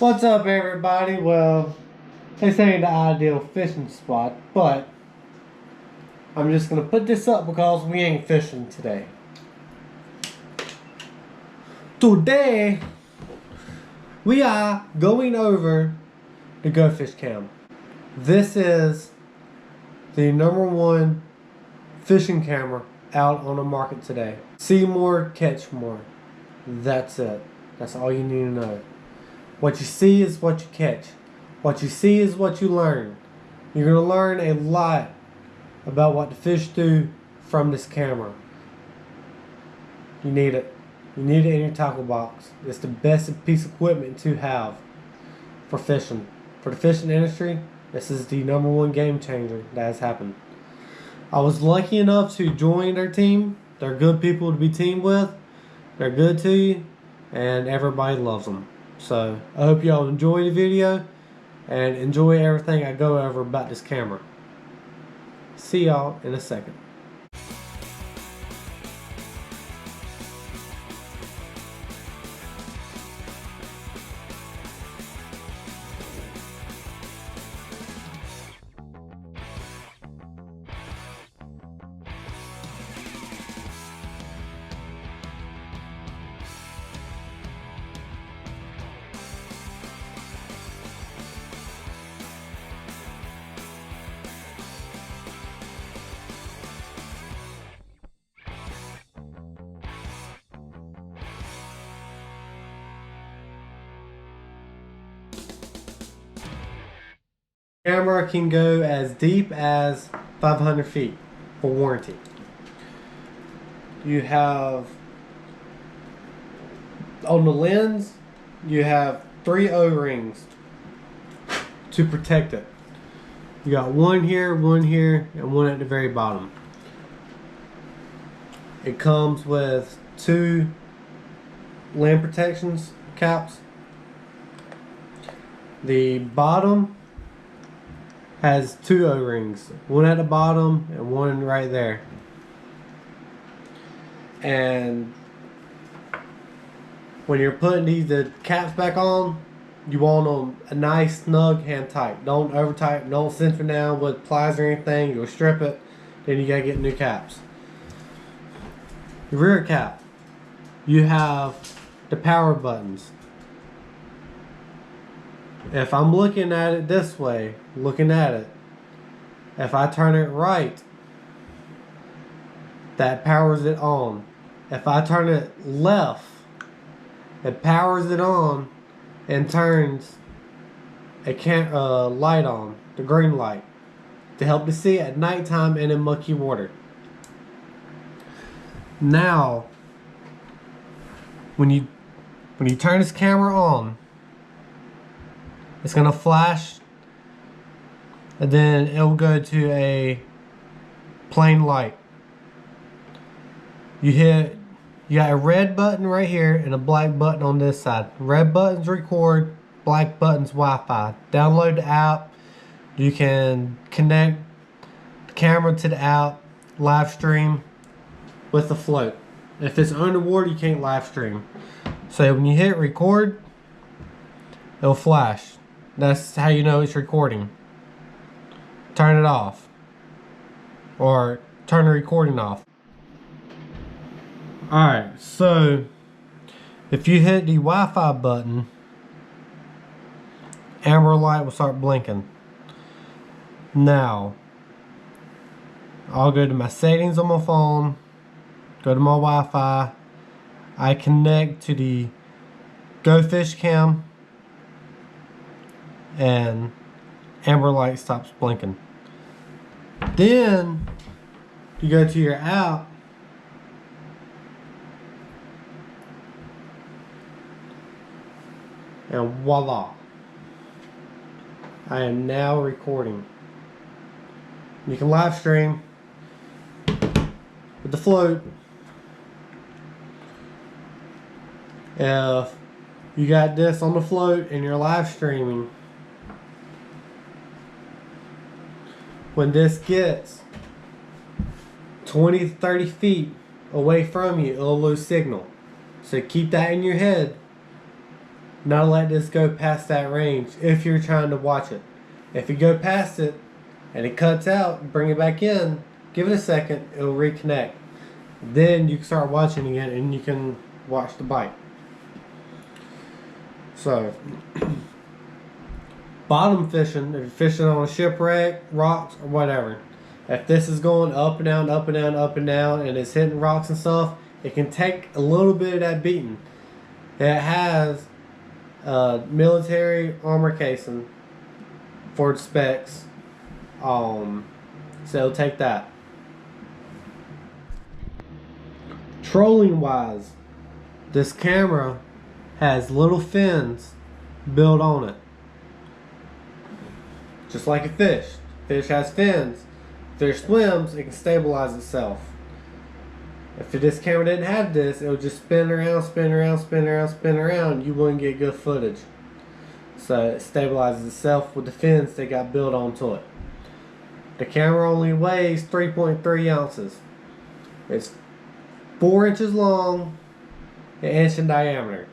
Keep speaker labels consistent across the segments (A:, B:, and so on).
A: What's up, everybody? Well, this ain't the ideal fishing spot, but I'm just gonna put this up because we ain't fishing today. Today, we are going over the GoFish Cam. This is the #1 fishing camera out on the market today. See more, catch more. That's it. That's all you need to know. What you see is what you catch. What you see is what you learn. You're going to learn a lot about what the fish do from this camera. You need it. You need it in your tackle box. It's the best piece of equipment to have for fishing. For the fishing industry, this is the #1 game changer that has happened. I was lucky enough to join their team. They're good people to be teamed with. They're good to you, and everybody loves them. So I hope y'all enjoy the video and enjoy everything I go over about this camera. See y'all in a second. Camera can go as deep as 500 feet for warranty. You have, on the lens, you have 3 O-rings to protect it. You got one here, and one at the very bottom. It comes with 2 land protections caps. The bottom has 2 O-rings, one at the bottom and one right there. And when you're putting the caps back on, you want them a nice snug hand tight. Don't over tight, don't center down with pliers or anything. You'll strip it, then you gotta get new caps. The rear cap, you have the power buttons. If I'm looking at it this way, if I turn it right, that powers it on. If I turn it left, it powers it on and turns a light on, the green light, to help to see at nighttime and in mucky water. Now, when you turn this camera on, it's gonna flash, and then it'll go to a plain light. You got a red button right here and a black button on this side. Red button's record, black button's Wi-Fi. Download the app. You can connect the camera to the app, live stream with the float. If it's underwater, you can't live stream. So when you hit record, it'll flash. That's how you know it's recording. Turn it off. Or turn the recording off. Alright, so if you hit the Wi-Fi button, amber light will start blinking. Now, I'll go to my settings on my phone, go to my Wi-Fi, I connect to the GoFish Cam, and amber light stops blinking. Then you go to your app, and voila, I am now recording. You can live stream with the float. If you got this on the float and you're live streaming, when this gets 20 to 30 feet away from you, it'll lose signal. So keep that in your head. Not let this go past that range if you're trying to watch it. If you go past it and it cuts out, bring it back in, give it a second, it'll reconnect. Then you can start watching again and you can watch the bite. So, bottom fishing, if you're fishing on a shipwreck, rocks, or whatever, if this is going up and down, up and down, up and down, and it's hitting rocks and stuff, it can take a little bit of that beating. It has military armor casing for the specs, so it'll take that. Trolling wise, this camera has little fins built on it, just like a fish. Fish has fins. If fish swims, it can stabilize itself. If this camera didn't have this, it would just spin around, spin around, spin around, spin around. You wouldn't get good footage. So it stabilizes itself with the fins that got built onto it. The camera only weighs 3.3 ounces. It's 4 inches long, an inch in diameter.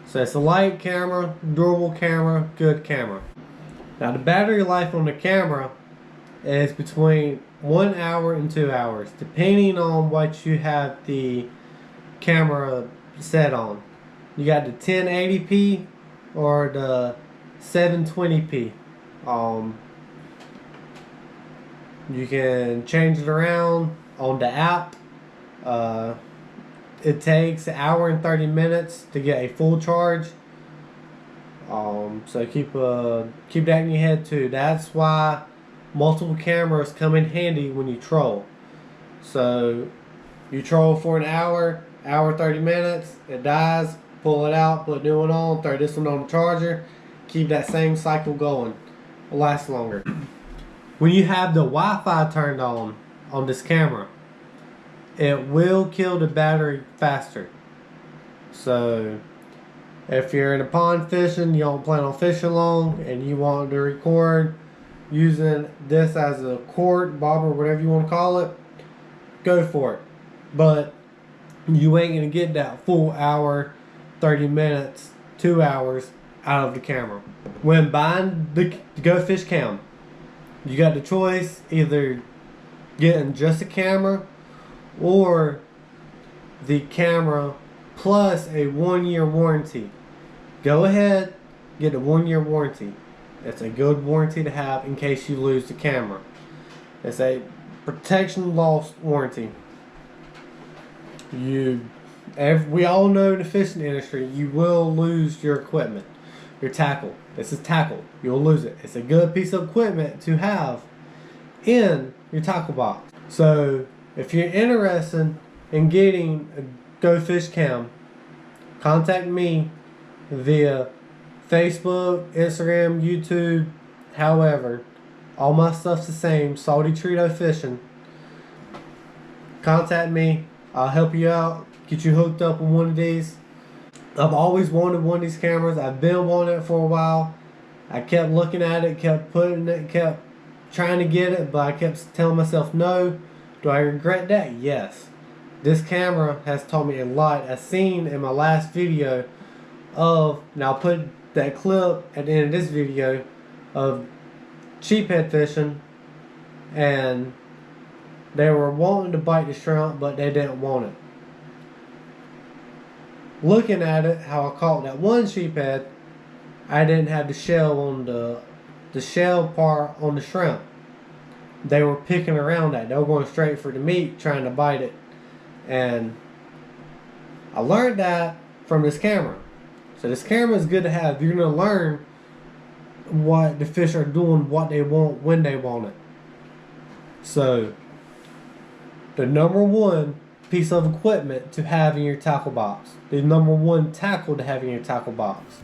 A: So it's a light camera, durable camera, good camera. Now the battery life on the camera is between 1 hour and 2 hours, depending on what you have the camera set on. You got the 1080p or the 720p. You can change it around on the app. It takes 1 hour and 30 minutes to get a full charge. So keep that in your head too. That's why multiple cameras come in handy when you troll. So you troll for an hour 30 minutes, it dies, pull it out, put a new one on, throw this one on the charger, keep that same cycle going. It'll last longer. When you have the Wi-Fi turned on this camera, it will kill the battery faster. So if you're in a pond fishing, you don't plan on fishing long, and you want to record using this as a cord, bobber, whatever you want to call it, go for it. But you ain't going to get that full hour, 30 minutes, 2 hours out of the camera. When buying the GoFish Cam, you got the choice either getting just a camera or the camera plus a 1-year warranty. Go ahead, get a 1-year warranty. It's a good warranty to have in case you lose the camera. It's a protection loss warranty. We all know in the fishing industry, you will lose your equipment, your tackle. This is tackle. You'll lose it. It's a good piece of equipment to have in your tackle box. So if you're interested in getting a GoFish Cam, contact me via Facebook, Instagram, YouTube, however. All my stuff's the same, Salty Trito Fishing. Contact me. I'll help you out, get you hooked up with one of these. I've always wanted one of these cameras. I've been wanting it for a while. I kept looking at it, kept putting it, kept trying to get it, but I kept telling myself no. Do I regret that? Yes. This camera has taught me a lot. As seen in my last video and I'll put that clip at the end of this video of cheaphead fishing, and they were wanting to bite the shrimp, but they didn't want it. Looking at it, how I caught that one sheephead, I didn't have the shell on the shell part on the shrimp. They were picking around that. They were going straight for the meat, trying to bite it. And I learned that from this camera. So this camera is good to have. You're going to learn what the fish are doing, what they want, when they want it. So the number one piece of equipment to have in your tackle box. The number one tackle to have in your tackle box.